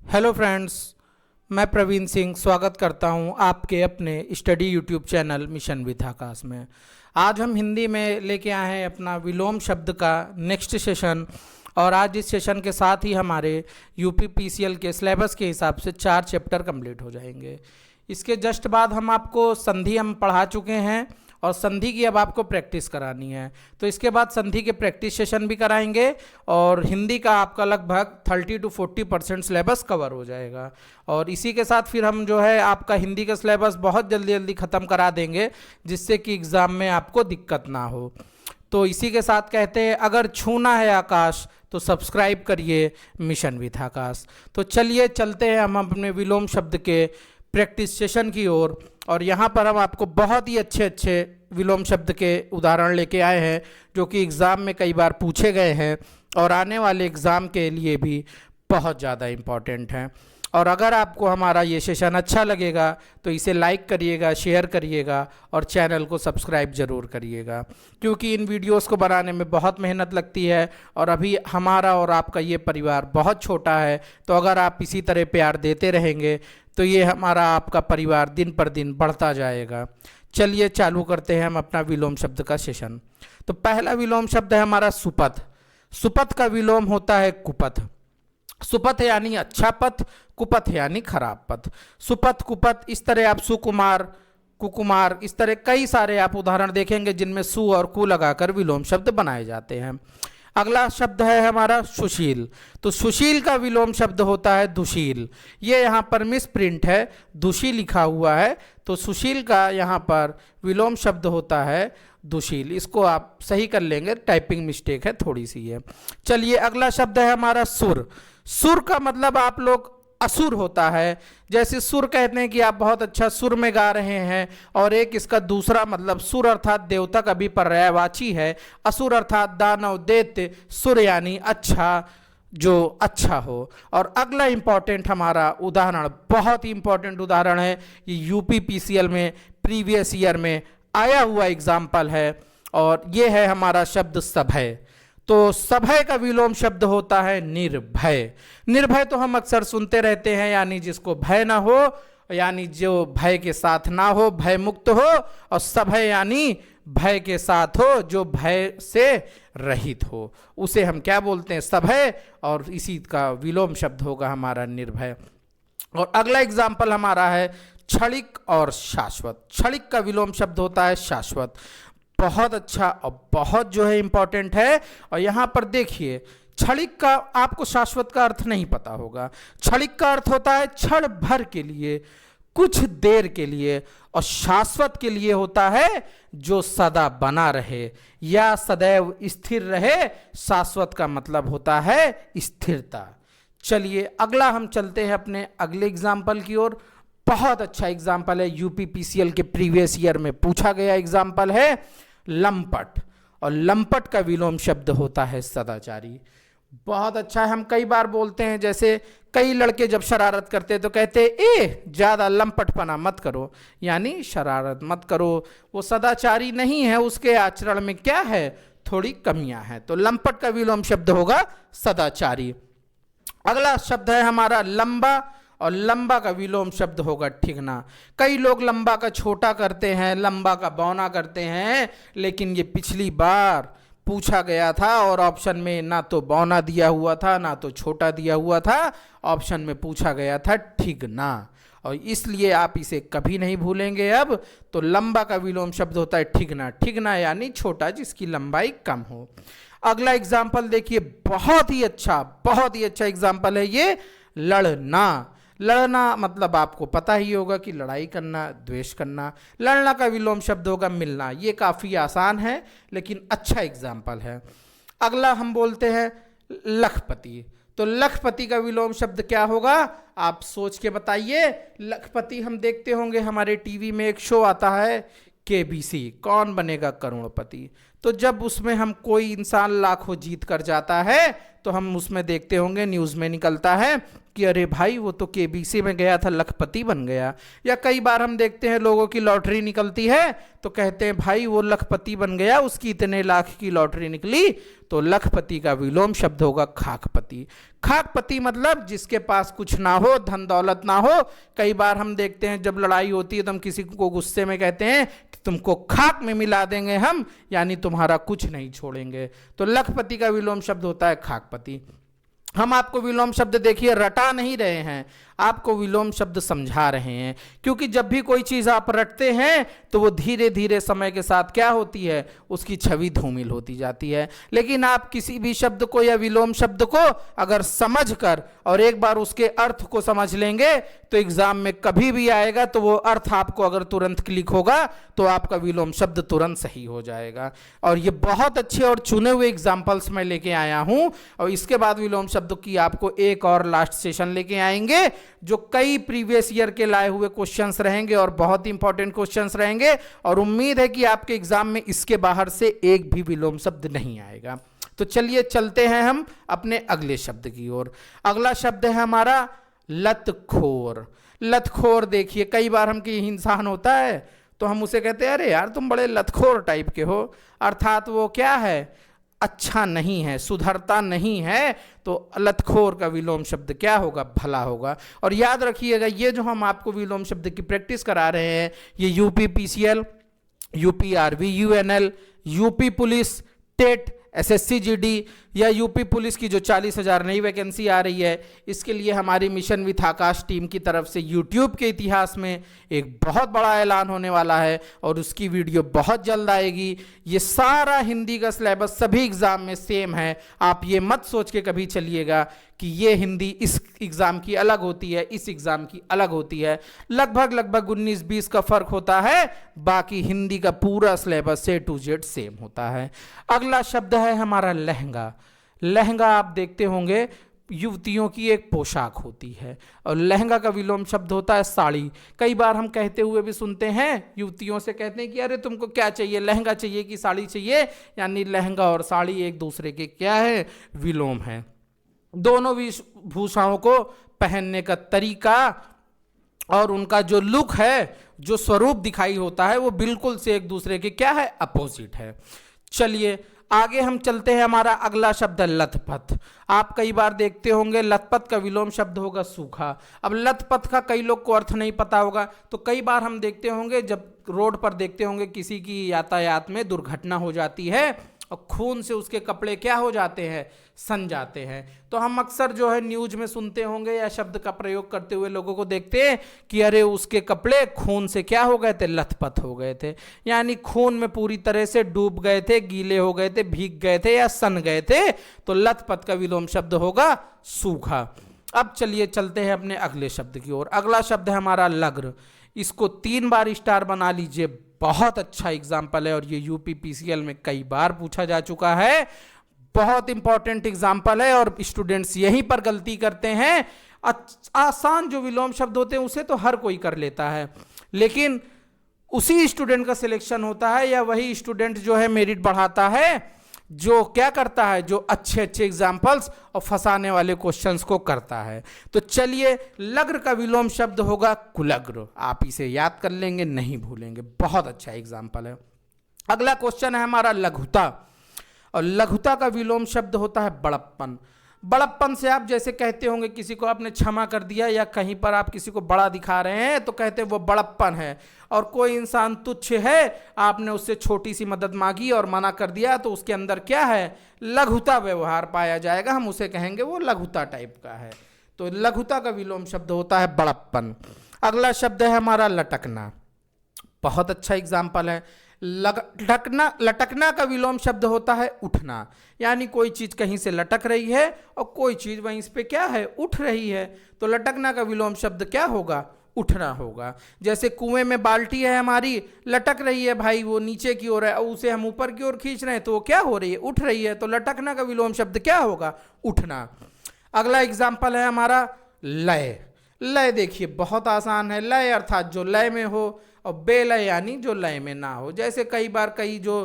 Hello friends, मैं प्रवीण सिंह स्वागत करता हूं आपके अपने study YouTube channel mission with Aakash में। आज हम हिंदी में लेके आए हैं अपना विलोम शब्द का नेक्स्ट सेशन। और आज इस सेशन के साथ ही हमारे यूपी पीसीएल के सिलेबस के हिसाब से 4 चैप्टर कंप्लीट हो जाएंगे। इसके जस्ट बाद हम आपको संधि हम पढ़ा चुके हैं और संधि की अब आपको प्रैक्टिस करानी है। तो इसके बाद संधि के प्रैक्टिस सेशन भी कराएंगे और हिंदी का आपका लगभग 30 to 40% सिलेबस कवर हो जाएगा। और इसी के साथ फिर हम जो है आपका हिंदी का सिलेबस बहुत जल्दी जल्दी ख़त्म करा देंगे, जिससे कि एग्ज़ाम में आपको दिक्कत ना हो। तो इसी के साथ कहते हैं, अगर छूना है आकाश तो सब्सक्राइब करिए मिशन विद आकाश। तो चलिए चलते हैं हम अपने विलोम शब्द के प्रैक्टिस सेशन की ओर। और यहाँ पर हम आपको बहुत ही अच्छे अच्छे विलोम शब्द के उदाहरण लेके आए हैं, जो कि एग्ज़ाम में कई बार पूछे गए हैं और आने वाले एग्ज़ाम के लिए भी बहुत ज़्यादा इम्पॉर्टेंट हैं। और अगर आपको हमारा ये सेशन अच्छा लगेगा तो इसे लाइक करिएगा, शेयर करिएगा और चैनल को सब्सक्राइब ज़रूर करिएगा, क्योंकि इन वीडियोस को बनाने में बहुत मेहनत लगती है और अभी हमारा और आपका ये परिवार बहुत छोटा है। तो अगर आप इसी तरह प्यार देते रहेंगे तो ये हमारा आपका परिवार दिन पर दिन बढ़ता जाएगा। चलिए चालू करते हैं हम अपना विलोम शब्द का सेशन। तो पहला विलोम शब्द है हमारा सुपथ। सुपथ का विलोम होता है कुपथ। सुपथ यानी अच्छा पथ, कुपथ यानी खराब पथ। सुपथ, कुपथ, इस तरह आप सुकुमार, कुकुमार, इस तरह कई सारे आप उदाहरण देखेंगे जिनमें सु और कु लगाकर विलोम शब्द बनाए जाते हैं। अगला शब्द है हमारा सुशील। तो सुशील का विलोम शब्द होता है दुशील। ये यहाँ पर मिस प्रिंट है, दुशी लिखा हुआ है, तो सुशील का यहाँ पर विलोम शब्द होता है दुशील। इसको आप सही कर लेंगे, टाइपिंग मिस्टेक है थोड़ी सी है। चलिए अगला शब्द है हमारा सुर। सुर का मतलब आप लोग असुर होता है। जैसे सुर कहते हैं कि आप बहुत अच्छा सुर में गा रहे हैं, और एक इसका दूसरा मतलब सुर अर्थात देवता का भी पर्यायवाची है। असुर अर्थात दानव, दैत्य, सुर यानी अच्छा, जो अच्छा हो। और अगला इंपॉर्टेंट हमारा उदाहरण, बहुत ही इंपॉर्टेंट उदाहरण है, ये यूपी पीसीएल में प्रीवियस ईयर में आया हुआ एग्जाम्पल है, और ये है हमारा शब्द सभय। तो सभय का विलोम शब्द होता है निर्भय। निर्भय तो हम अक्सर सुनते रहते हैं, यानी जिसको भय ना हो, यानी जो भय के साथ ना हो, भय मुक्त हो। और सभय यानी भय के साथ हो, जो भय से रहित हो, उसे हम क्या बोलते हैं? सभय। और इसी का विलोम शब्द होगा हमारा निर्भय। और अगला एग्जाम्पल हमारा है क्षणिक और शाश्वत। क्षणिक का विलोम शब्द होता है शाश्वत। बहुत अच्छा और बहुत जो है इंपॉर्टेंट है। और यहाँ पर देखिए, क्षणिक का आपको शाश्वत का अर्थ नहीं पता होगा। क्षणिक का अर्थ होता है क्षण भर के लिए, कुछ देर के लिए। और शाश्वत के लिए होता है जो सदा बना रहे या सदैव स्थिर रहे। शाश्वत का मतलब होता है स्थिरता। चलिए अगला हम चलते हैं अपने अगले एग्जाम्पल की ओर। बहुत अच्छा एग्जाम्पल है, यूपी पीसीएल के प्रीवियस ईयर में पूछा गया एग्जाम्पल है लंपट। और लंपट का विलोम शब्द होता है सदाचारी। बहुत अच्छा है, हम कई बार बोलते हैं, जैसे कई लड़के जब शरारत करते हैं तो कहते हैं ए ज़्यादा लंपटपना मत करो, यानी शरारत मत करो। वो सदाचारी नहीं है, उसके आचरण में क्या है? थोड़ी कमियां हैं। तो लंपट का विलोम शब्द होगा सदाचारी। अगला शब्द है हमारा लंबा, और लंबा का विलोम शब्द होगा ठिगना। कई लोग लंबा का छोटा करते हैं, लंबा का बौना करते हैं, लेकिन ये पिछली बार पूछा गया था और ऑप्शन में ना तो बौना दिया हुआ था ना तो छोटा दिया हुआ था, ऑप्शन में पूछा गया था ठिगना। और इसलिए आप इसे कभी नहीं भूलेंगे अब। तो लंबा का विलोम शब्द होता है ठिगना। ठिगना यानी छोटा, जिसकी लंबाई कम हो। अगला एग्जाम्पल देखिए, बहुत ही अच्छा एग्जाम्पल है ये, लड़ना। लड़ना मतलब आपको पता ही होगा कि लड़ाई करना, द्वेष करना। लड़ना का विलोम शब्द होगा मिलना। ये काफ़ी आसान है लेकिन अच्छा एग्जाम्पल है। अगला हम बोलते हैं लखपति। तो लखपति का विलोम शब्द क्या होगा? आप सोच के बताइए। लखपति हम देखते होंगे, हमारे टीवी में एक शो आता है केबीसी, कौन बनेगा करोड़पति। तो जब उसमें हम कोई इंसान लाखों जीत कर जाता है तो हम उसमें देखते होंगे, न्यूज़ में निकलता है कि अरे भाई वो तो केबीसी में गया था, लखपति बन गया। या कई बार हम देखते हैं लोगों की लॉटरी निकलती है तो कहते हैं भाई वो लखपति बन गया, उसकी इतने लाख की लॉटरी निकली। तो लखपति का विलोम शब्द होगा खाकपति। खाकपति मतलब जिसके पास कुछ ना हो, धन दौलत ना हो। कई बार हम देखते हैं जब लड़ाई होती है तो हम किसी को गुस्से में कहते हैं कि तुमको खाक में मिला देंगे हम, यानी तुम्हारा कुछ नहीं छोड़ेंगे। तो लखपति का विलोम शब्द होता है खाकपति। हम आपको विलोम शब्द देखिए रटा नहीं रहे हैं, आपको विलोम शब्द समझा रहे हैं, क्योंकि जब भी कोई चीज़ आप रटते हैं तो वो धीरे धीरे समय के साथ क्या होती है, उसकी छवि धूमिल होती जाती है। लेकिन आप किसी भी शब्द को या विलोम शब्द को अगर समझकर और एक बार उसके अर्थ को समझ लेंगे तो एग्जाम में कभी भी आएगा तो वो अर्थ आपको अगर तुरंत क्लिक होगा तो आपका विलोम शब्द तुरंत सही हो जाएगा। और ये बहुत अच्छे और चुने हुए एग्जाम्पल्स मैं लेके आया हूं, और इसके बाद विलोम शब्द की आपको एक और लास्ट सेशन लेके आएंगे जो कई प्रीवियस ईयर के लाए हुए क्वेश्चंस रहेंगे और बहुत ही इंपॉर्टेंट क्वेश्चंस रहेंगे। और उम्मीद है कि आपके एग्जाम में इसके बाहर से एक भी विलोम शब्द नहीं आएगा। तो चलिए चलते हैं हम अपने अगले शब्द की ओर। अगला शब्द है हमारा लतखोर। लतखोर देखिए, कई बार हम कोई इंसान होता है तो हम उसे कहते हैं अरे यार तुम बड़े लतखोर टाइप के हो, अर्थात वो क्या है, अच्छा नहीं है, सुधरता नहीं है। तो लतखोर का विलोम शब्द क्या होगा, भला होगा। और याद रखिएगा ये जो हम आपको विलोम शब्द की प्रैक्टिस करा रहे हैं, ये UP PCL, UP RV UNL, UP police, TET, SSC GD या यूपी पुलिस की जो 40,000 नई वैकेंसी आ रही है, इसके लिए हमारी मिशन विथ आकाश टीम की तरफ से यूट्यूब के इतिहास में एक बहुत बड़ा ऐलान होने वाला है और उसकी वीडियो बहुत जल्द आएगी। ये सारा हिंदी का सिलेबस सभी एग्जाम में सेम है। आप ये मत सोच के कभी चलिएगा कि ये हिंदी इस एग्जाम की अलग होती है, इस एग्जाम की अलग होती है। लगभग 19-20 का फर्क होता है, बाकी हिंदी का पूरा syllabus A to Z same होता है। अगला शब्द है हमारा लहंगा। लहंगा आप देखते होंगे युवतियों की एक पोशाक होती है और लहंगा का विलोम शब्द होता है साड़ी। कई बार हम कहते हुए भी सुनते हैं, युवतियों से कहते हैं कि अरे तुमको क्या चाहिए, लहंगा चाहिए कि साड़ी चाहिए, यानी लहंगा और साड़ी एक दूसरे के क्या है, विलोम है। दोनों वेशभूषाओं को पहनने का तरीका और उनका जो लुक है, जो स्वरूप दिखाई होता है, वो बिल्कुल से एक दूसरे के क्या है, अपोजिट है। चलिए आगे हम चलते हैं। हमारा अगला शब्द है लथपथ। आप कई बार देखते होंगे लथपथ का विलोम शब्द होगा सूखा। अब लथपथ का कई लोग को अर्थ नहीं पता होगा, तो कई बार हम देखते होंगे जब रोड पर देखते होंगे किसी की यातायात में दुर्घटना हो जाती है और खून से उसके कपड़े क्या हो जाते हैं, सन जाते हैं। तो हम अक्सर जो है न्यूज में सुनते होंगे या शब्द का प्रयोग करते हुए लोगों को देखते हैं कि अरे उसके कपड़े खून से क्या हो गए थे, लथपथ हो गए थे, यानी खून में पूरी तरह से डूब गए थे, गीले हो गए थे, भीग गए थे या सन गए थे। तो लथपथ का विलोम शब्द होगा सूखा। अब चलिए चलते हैं अपने अगले शब्द की ओर। अगला शब्द है हमारा लग्र। इसको 3 बार स्टार बना लीजिए, बहुत अच्छा एग्जाम्पल है और ये यूपी पीसीएल में कई बार पूछा जा चुका है। बहुत इंपॉर्टेंट एग्जाम्पल है और स्टूडेंट्स यहीं पर गलती करते हैं। आसान जो विलोम शब्द होते हैं उसे तो हर कोई कर लेता है, लेकिन उसी स्टूडेंट का सिलेक्शन होता है या वही स्टूडेंट जो है मेरिट बढ़ाता है जो क्या करता है, जो अच्छे एग्जाम्पल्स और फंसाने वाले क्वेश्चंस को करता है। तो चलिए लग्र का विलोम शब्द होगा कुलग्र। आप इसे याद कर लेंगे, नहीं भूलेंगे, बहुत अच्छा एग्जाम्पल है। अगला क्वेश्चन है हमारा लघुता, और लघुता का विलोम शब्द होता है बड़प्पन। बड़प्पन से आप जैसे कहते होंगे किसी को आपने क्षमा कर दिया या कहीं पर आप किसी को बड़ा दिखा रहे हैं तो कहते हैं वो बड़प्पन है। और कोई इंसान तुच्छ है, आपने उससे छोटी सी मदद मांगी और मना कर दिया तो उसके अंदर क्या है, लघुता व्यवहार पाया जाएगा, हम उसे कहेंगे वो लघुता टाइप का है। तो लघुता का विलोम शब्द होता है बड़प्पन। अगला शब्द है हमारा लटकना। बहुत अच्छा एग्जाम्पल है। लटकना का विलोम शब्द होता है उठना, यानी कोई चीज कहीं से लटक रही है और कोई चीज वहीं पे क्या है, उठ रही है। तो लटकना का विलोम शब्द क्या होगा, उठना होगा। जैसे कुएं में बाल्टी है हमारी, लटक रही है भाई, वो नीचे की ओर है, उसे हम ऊपर की ओर खींच रहे हैं तो वो क्या हो रही है, उठ रही है। तो लटकना का विलोम शब्द क्या होगा, उठना। अगला एग्जाम्पल है हमारा लय। लय देखिए बहुत आसान है। लय अर्थात जो लय में हो और बेलय यानी जो लय में ना हो। जैसे कई बार कई जो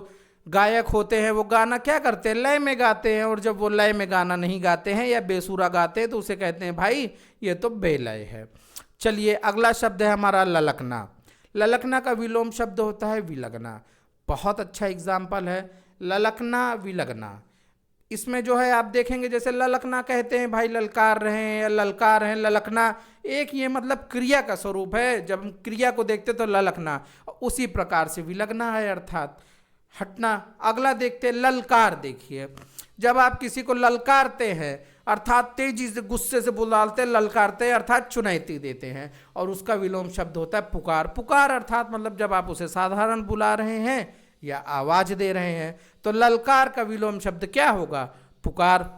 गायक होते हैं वो गाना क्या करते हैं, लय में गाते हैं, और जब वो लय में गाना नहीं गाते हैं या बेसुरा गाते हैं तो उसे कहते हैं भाई ये तो बेलय है। चलिए अगला शब्द है हमारा ललकना। ललकना का विलोम शब्द होता है विलगना। बहुत अच्छा एग्जाम्पल है ललकना विलगना। इसमें जो है आप देखेंगे जैसे ललकना कहते हैं भाई ललकार रहे हैं या ललकार हैं, ललकना एक ये मतलब क्रिया का स्वरूप है, जब हम क्रिया को देखते तो ललकना, उसी प्रकार से विलगना है अर्थात हटना। अगला देखते हैं ललकार। देखिए जब आप किसी को ललकारते हैं अर्थात तेजी से गुस्से से बुलाते, ललकारते अर्थात चुनौती देते हैं, और उसका विलोम शब्द होता है पुकार। पुकार अर्थात मतलब जब आप उसे साधारण बुला रहे हैं या आवाज दे रहे हैं, तो ललकार का विलोम शब्द क्या होगा, पुकार।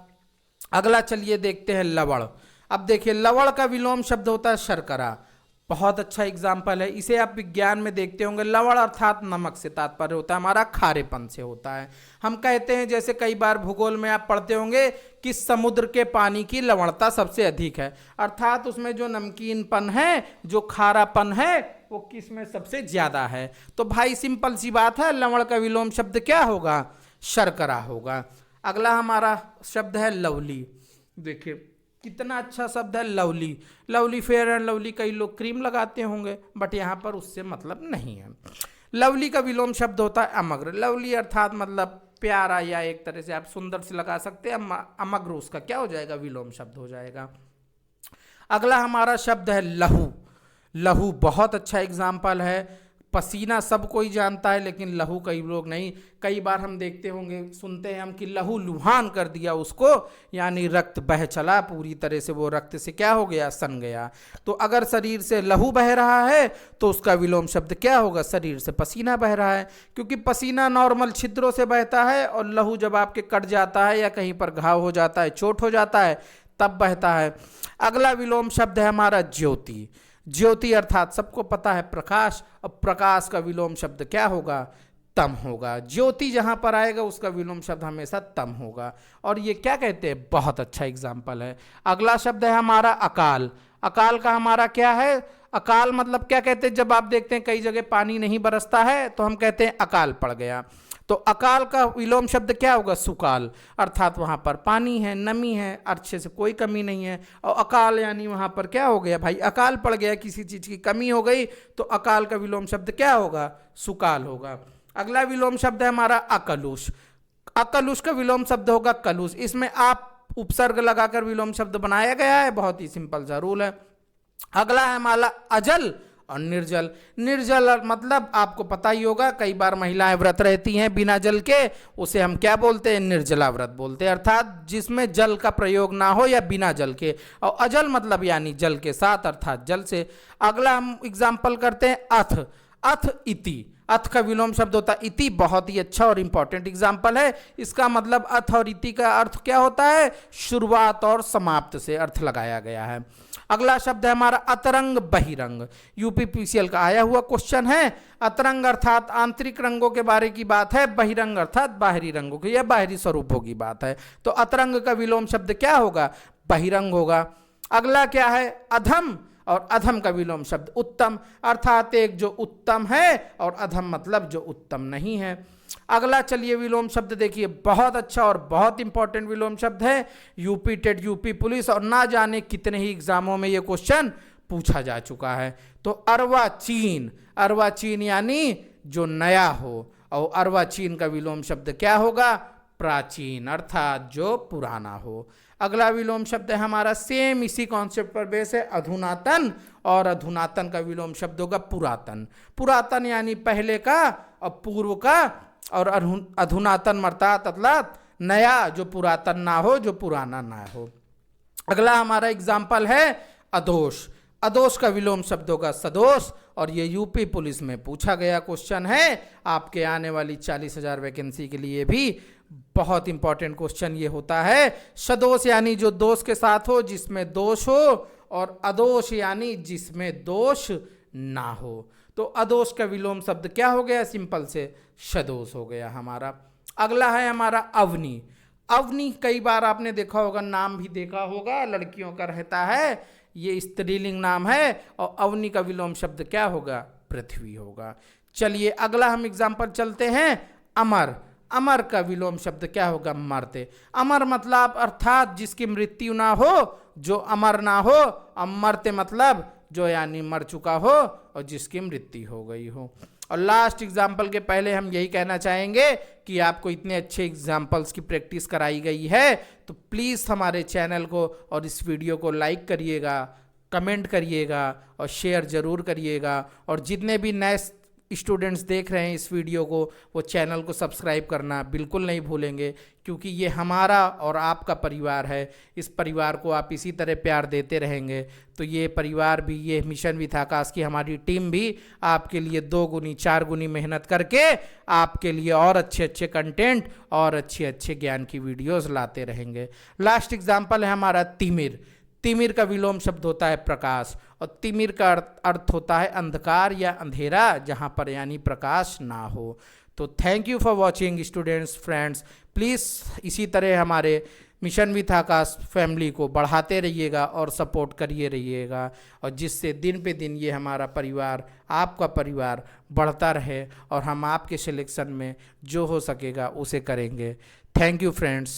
अगला चलिए देखते हैं लवण। अब देखिए लवण का विलोम शब्द होता है शर्करा। बहुत अच्छा एग्जाम्पल है, इसे आप विज्ञान में देखते होंगे। लवण अर्थात नमक से तात्पर्य होता है हमारा खारेपन से होता है। हम कहते हैं जैसे कई बार भूगोल में आप पढ़ते होंगे कि समुद्र के पानी की लवणता सबसे अधिक है, अर्थात उसमें जो नमकीनपन है, जो खारापन है, वो किस में सबसे ज्यादा है। तो भाई सिंपल सी बात है, लवण का विलोम शब्द क्या होगा, शर्करा होगा। अगला हमारा शब्द है लवली। देखिए कितना अच्छा शब्द है lovely. Lovely fair and lovely कई लोग क्रीम लगाते होंगे, बट यहाँ पर उससे मतलब नहीं है। लवली का विलोम शब्द होता है अमग्र। लवली अर्थात मतलब प्यारा, या एक तरह से आप सुंदर से लगा सकते हैं। अमग्र उसका क्या हो जाएगा, विलोम शब्द हो जाएगा। अगला हमारा शब्द है लहू। लहू बहुत अच्छा एग्जाम्पल है। पसीना सब कोई जानता है लेकिन लहू कई लोग नहीं। कई बार हम देखते होंगे, सुनते हैं हम कि लहू लुहान कर दिया उसको, यानी रक्त बह चला पूरी तरह से, वो रक्त से क्या हो गया, सन गया। तो अगर शरीर से लहू बह रहा है तो उसका विलोम शब्द क्या होगा, शरीर से पसीना बह रहा है, क्योंकि पसीना नॉर्मल छिद्रों से बहता है, और लहू जब आपके कट जाता है या कहीं पर घाव हो जाता है, चोट हो जाता है, तब बहता है। अगला विलोम शब्द है हमारा ज्योति। ज्योति अर्थात सबको पता है प्रकाश। अब प्रकाश का विलोम शब्द क्या होगा, तम होगा। ज्योति जहां पर आएगा उसका विलोम शब्द हमेशा तम होगा। और ये क्या कहते हैं, बहुत अच्छा एग्जाम्पल है। अगला शब्द है हमारा अकाल। अकाल का हमारा क्या है, अकाल मतलब क्या कहते हैं, जब आप देखते हैं कई जगह पानी नहीं बरसता है तो हम कहते हैं अकाल पड़ गया। तो अकाल का विलोम शब्द क्या होगा, सुकाल, अर्थात वहां पर पानी है, नमी है, अच्छे से कोई कमी नहीं है। और अकाल यानी वहां पर क्या हो गया भाई, अकाल पड़ गया, किसी चीज की कमी हो गई, तो अकाल का विलोम शब्द क्या होगा, सुकाल होगा। अगला विलोम शब्द है हमारा अकलुष। अकलुष का विलोम शब्द होगा कलुष। इसमें आप उपसर्ग लगाकर विलोम शब्द बनाया गया है, बहुत ही सिंपल सा रूल है। अगला है हमारा अजल और निर्जल। निर्जल मतलब आपको पता ही होगा, कई बार महिलाएं व्रत रहती हैं बिना जल के, उसे हम क्या बोलते हैं, निर्जला व्रत बोलते हैं, अर्थात जिसमें जल का प्रयोग ना हो या बिना जल के। और अजल मतलब यानी जल के साथ, अर्थात जल से। अगला हम एग्जाम्पल करते हैं अथ। अथ इति। अथ का विलोम शब्द होता है इति। बहुत ही अच्छा और इंपॉर्टेंट एग्जाम्पल है। इसका मतलब अथ और इति का अर्थ क्या होता है, शुरुआत और समाप्त से अर्थ लगाया गया है। अगला शब्द है हमारा अतरंग बहिरंग। यूपीपीसीएल का आया हुआ क्वेश्चन है। अतरंग अर्थात आंतरिक रंगों के बारे की बात है, बहिरंग अर्थात बाहरी रंगों की या बाहरी स्वरूपों की बात है। तो अतरंग का विलोम शब्द क्या होगा, बहिरंग होगा। अगला क्या है, अधम, और अधम का विलोम शब्द उत्तम, अर्थात एक जो उत्तम है और अधम मतलब जो उत्तम नहीं है। अगला चलिए विलोम शब्द देखिए, बहुत अच्छा और बहुत इंपॉर्टेंट विलोम शब्द है। यूपी टेट, यूपी पुलिस और ना जाने कितने ही एग्जामों में ये क्वेश्चन पूछा जा चुका है। तो अर्वाचीन। अर्वाचीन यानी जो नया हो, और अर्वाचीन का विलोम शब्द क्या होगा, प्राचीन, अर्थात जो पुराना हो। अगला विलोम शब्द है हमारा सेम इसी कॉन्सेप्ट पर बेस है, अधुनातन, और अधुनातन का विलोम शब्द होगा पुरातन। पुरातन यानी पहले का और पूर्व का, और अधुनातन अर्थात नया, जो पुरातन ना हो, जो पुराना ना हो। अगला हमारा एग्जाम्पल है अदोष। अदोष का विलोम शब्द होगा सदोष, और ये यूपी पुलिस में पूछा गया क्वेश्चन है। आपके आने वाली 40,000 वैकेंसी के लिए भी बहुत इंपॉर्टेंट क्वेश्चन ये होता है। सदोष यानी जो दोष के साथ हो, जिसमें दोष हो, और अदोष यानी जिसमें दोष ना हो। तो अदोष का विलोम शब्द क्या हो गया, सिंपल से सदोष हो गया हमारा। अगला है हमारा अवनी। अवनी कई बार आपने देखा होगा, नाम भी देखा होगा, लड़कियों का रहता है, ये स्त्रीलिंग नाम है। और अवनी का विलोम शब्द क्या होगा, पृथ्वी होगा। चलिए अगला हम एग्जाम्पल चलते हैं, अमर। अमर का विलोम शब्द क्या होगा? मर्त्य। अमर मतलब अर्थात जिसकी मृत्यु ना हो, जो अमर ना हो। अमर्त्य मतलब जो यानी मर चुका हो और जिसकी मृत्यु हो गई हो। और लास्ट एग्जाम्पल के पहले हम यही कहना चाहेंगे कि आपको इतने अच्छे एग्जाम्पल्स की प्रैक्टिस कराई गई है, तो प्लीज़ हमारे चैनल को और इस वीडियो को लाइक करिएगा, कमेंट करिएगा और शेयर ज़रूर करिएगा। और जितने भी नए स्टूडेंट्स देख रहे हैं इस वीडियो को, वो चैनल को सब्सक्राइब करना बिल्कुल नहीं भूलेंगे, क्योंकि ये हमारा और आपका परिवार है। इस परिवार को आप इसी तरह प्यार देते रहेंगे तो ये परिवार भी, ये मिशन विथ आकाश की हमारी टीम भी आपके लिए 2 गुनी 4 गुनी मेहनत करके आपके लिए और अच्छे अच्छे कंटेंट और अच्छे अच्छे ज्ञान की वीडियोज़ लाते रहेंगे। लास्ट एग्जाम्पल है हमारा तिमिर। तिमिर का विलोम शब्द होता है प्रकाश, और तिमिर का अर्थ होता है अंधकार या अंधेरा, जहाँ पर यानी प्रकाश ना हो। तो thank you for watching students, friends. Please इसी तरह हमारे मिशन विथ आकाश फैमिली को बढ़ाते रहिएगा और सपोर्ट करिए रहिएगा, और जिससे दिन पे दिन ये हमारा परिवार, आपका परिवार बढ़ता रहे और हम आपके सिलेक्शन में जो हो सकेगा उसे करेंगे। Thank you friends.